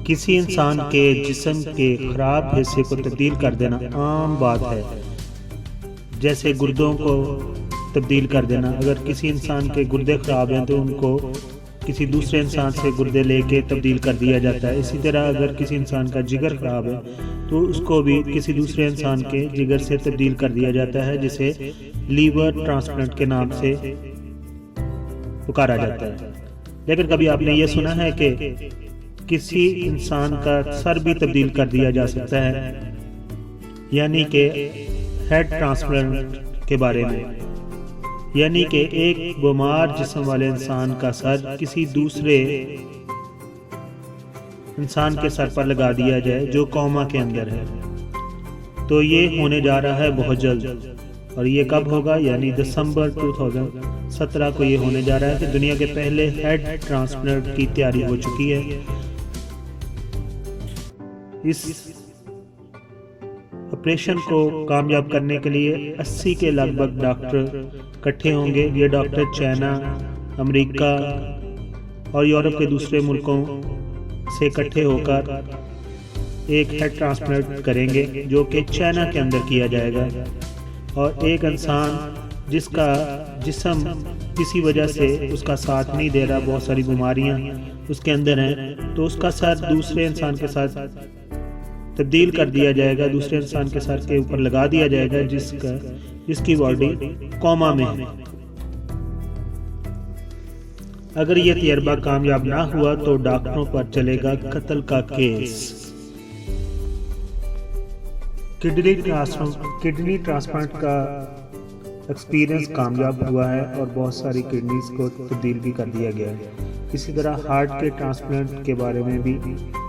کسی انسان کے جسم کے خراب حصے کو تبدیل کر دینا عام بات ہے، جیسے گردوں کو تبدیل کر دینا۔ اگر کسی انسان کے گردے خراب ہیں تو ان کو کسی دوسرے انسان سے گردے لے کے تبدیل کر دیا جاتا ہے۔ اسی طرح اگر کسی انسان کا جگر خراب ہے تو اس کو بھی کسی دوسرے انسان کے جگر سے تبدیل کر دیا جاتا ہے، جسے لیور ٹرانسپلانٹ کے نام سے پکارا جاتا ہے۔ لیکن کبھی آپ نے یہ سنا ہے کہ کسی انسان کا سر بھی تبدیل کر دیا جا سکتا ہے، یعنی کہ ہیڈ ٹرانسپلانٹ کے بارے میں، یعنی کہ ایک بیمار جسم والے انسان کا سر کسی دوسرے انسان کے سر پر لگا دیا جائے جو کوما کے اندر ہے۔ تو یہ ہونے جا رہا ہے بہت جلد، اور یہ کب ہوگا؟ یعنی دسمبر 2017 کو یہ ہونے جا رہا ہے کہ دنیا کے پہلے ہیڈ ٹرانسپلانٹ کی تیاری ہو چکی ہے۔ اس آپریشن کو کامیاب کرنے کے لیے 80 کے لگ بھگ ڈاکٹر اکٹھے ہوں گے۔ یہ ڈاکٹر چائنا، امریکہ اور یورپ کے دوسرے ملکوں سے اکٹھے ہو کر ایک ہیڈ ٹرانسپلانٹ کریں گے، جو کہ چائنا کے اندر کیا جائے گا۔ اور ایک انسان جس کا جسم کسی وجہ سے اس کا ساتھ نہیں دے رہا، بہت ساری بیماریاں اس کے اندر ہیں، تو اس کا سر دوسرے انسان کے ساتھ تبدیل کر دیا جائے گا، دوسرے انسان کے سر کے اوپر لگا دیا جائے گا جس کی باڈی کوما میں ہے۔ اگر یہ تجربہ کامیاب نہ ہوا تو ڈاکٹروں پر چلے گا قتل کا کیس۔ کڈنی ٹرانسپلانٹ کا ایکسپیرینس کامیاب ہوا ہے اور بہت ساری کڈنیز کو تبدیل بھی کر دیا گیا ہے۔ اسی طرح ہارٹ کے ٹرانسپلانٹ کے بارے میں بھی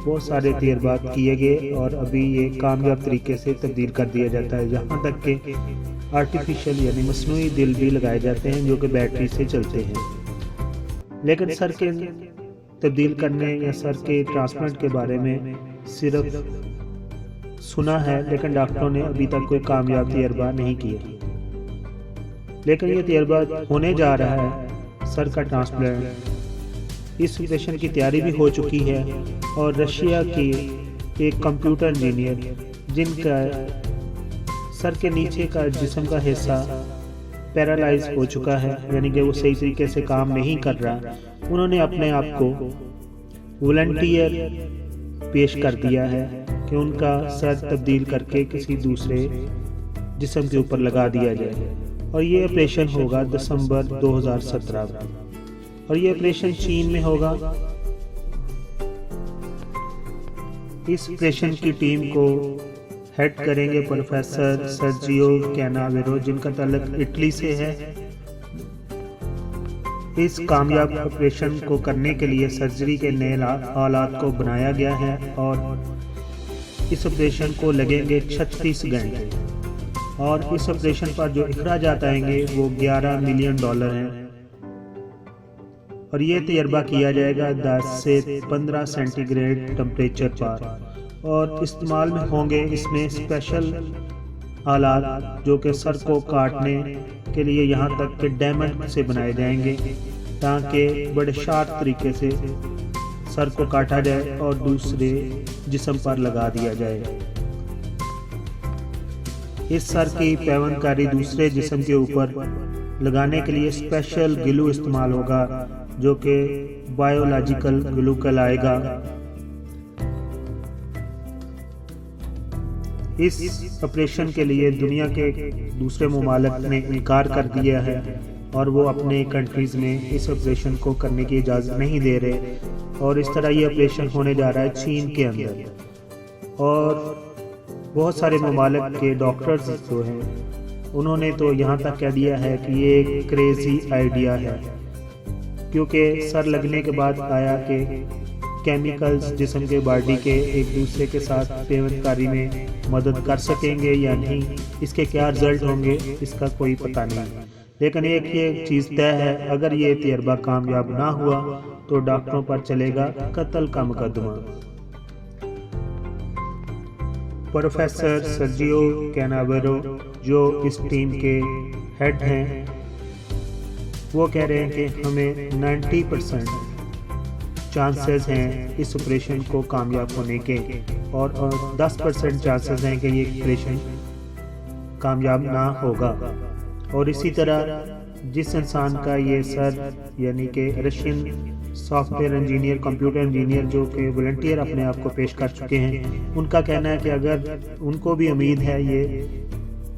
بہت سارے تجربات کیے گئے اور ابھی یہ کامیاب طریقے سے تبدیل کر دیا جاتا ہے، یہاں تک کہ آرٹیفیشل یعنی مصنوعی دل بھی لگائے جاتے ہیں جو کہ بیٹری سے چلتے ہیں۔ لیکن سر کے تبدیل کرنے یا سر کے ٹرانسپلانٹ کے بارے میں صرف سنا ہے، لیکن ڈاکٹروں نے ابھی تک کوئی کامیاب تجربہ نہیں کیا۔ لیکن یہ تجربہ ہونے جا رہا ہے سر کا ٹرانسپلانٹ۔ اس آپریشن کی تیاری بھی ہو چکی ہے، اور رشیا کی ایک کمپیوٹر انجینئر جن کا سر کے نیچے کا جسم کا حصہ پیرالائز ہو چکا ہے، یعنی کہ وہ صحیح طریقے سے کام نہیں کر رہا، انہوں نے اپنے آپ کو والنٹیئر پیش کر دیا ہے کہ ان کا سر تبدیل کر کے کسی دوسرے جسم کے اوپر لگا دیا جائے، اور یہ آپریشن ہوگا دسمبر 2017 میں، اور یہ آپریشن چین میں ہوگا۔ اس آپریشن کی ٹیم کو ہیڈ کریں گے پروفیسر سرجیو کیناویرو، جن کا تعلق اٹلی سے ہے۔ اس کامیاب آپریشن کو کرنے کے لیے سرجری کے نئے آلات کو بنایا گیا ہے، اور اس آپریشن کو لگیں گے 36 گھنٹے، اور اس آپریشن پر جو اخراجات آئیں گے وہ $11 ملین ہیں، اور یہ تجربہ کیا جائے گا 10 سے 15 سینٹی گریڈ ٹمپریچر پر، اور استعمال میں ہوں گے اس میں اسپیشل آلات جو کہ سر کو کاٹنے کے لیے یہاں تک کہ ڈائمنڈ سے بنائے جائیں گے، تاکہ بڑے شارپ طریقے سے سر کو کاٹا جائے اور دوسرے جسم پر لگا دیا جائے۔ اس سر کی پیوند کاری دوسرے جسم کے اوپر لگانے کے لیے اسپیشل گلو استعمال ہوگا، جو کہ بایولوجیکل گلو کہلائے گا۔ اس آپریشن کے لیے دنیا کے دوسرے ممالک نے انکار کر دیا ہے، اور وہ اپنے کنٹریز میں اس آپریشن کو کرنے کی اجازت نہیں دے رہے، اور اس طرح یہ آپریشن ہونے جا رہا ہے چین کے اندر۔ اور بہت سارے ممالک کے ڈاکٹرز جو ہیں انہوں نے تو یہاں تک کہہ دیا ہے کہ یہ ایک کریزی آئیڈیا ہے، کیونکہ سر لگنے کے بعد آیا کہ کیمیکلز جسم کے باڈی کے ایک دوسرے کے ساتھ پیوند کاری میں مدد کر سکیں گے یا نہیں، اس کے کیا رزلٹ ہوں گے اس کا کوئی پتہ نہیں۔ لیکن ایک یہ چیز طے ہے، اگر یہ تجربہ کامیاب نہ ہوا تو ڈاکٹروں پر چلے گا قتل کا مقدمہ۔ پروفیسر سرجیو کیناویرو جو اس ٹیم کے ہیڈ ہیں، وہ کہہ رہے ہیں کہ ہمیں 90% چانسز ہیں اس آپریشن کو کامیاب ہونے کے، اور 10% چانسز ہیں کہ یہ آپریشن کامیاب نہ ہوگا۔ اور اسی طرح جس انسان کا یہ سر یعنی کہ Russian soft where engineer, computer engineer جو کہ والنٹیئر اپنے آپ کو پیش کر چکے ہیں، ان کا کہنا ہے کہ اگر ان کو بھی امید ہے یہ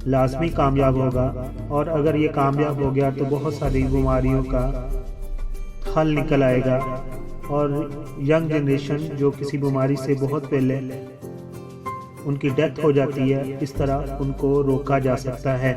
لازمی کامیاب ہوگا، اور اگر یہ کامیاب ہو گیا تو بہت ساری بیماریوں کا حل نکل آئے گا، اور ینگ جنریشن جو کسی بیماری سے بہت پہلے ان کی ڈیتھ ہو جاتی ہے، اس طرح ان کو روکا جا سکتا ہے۔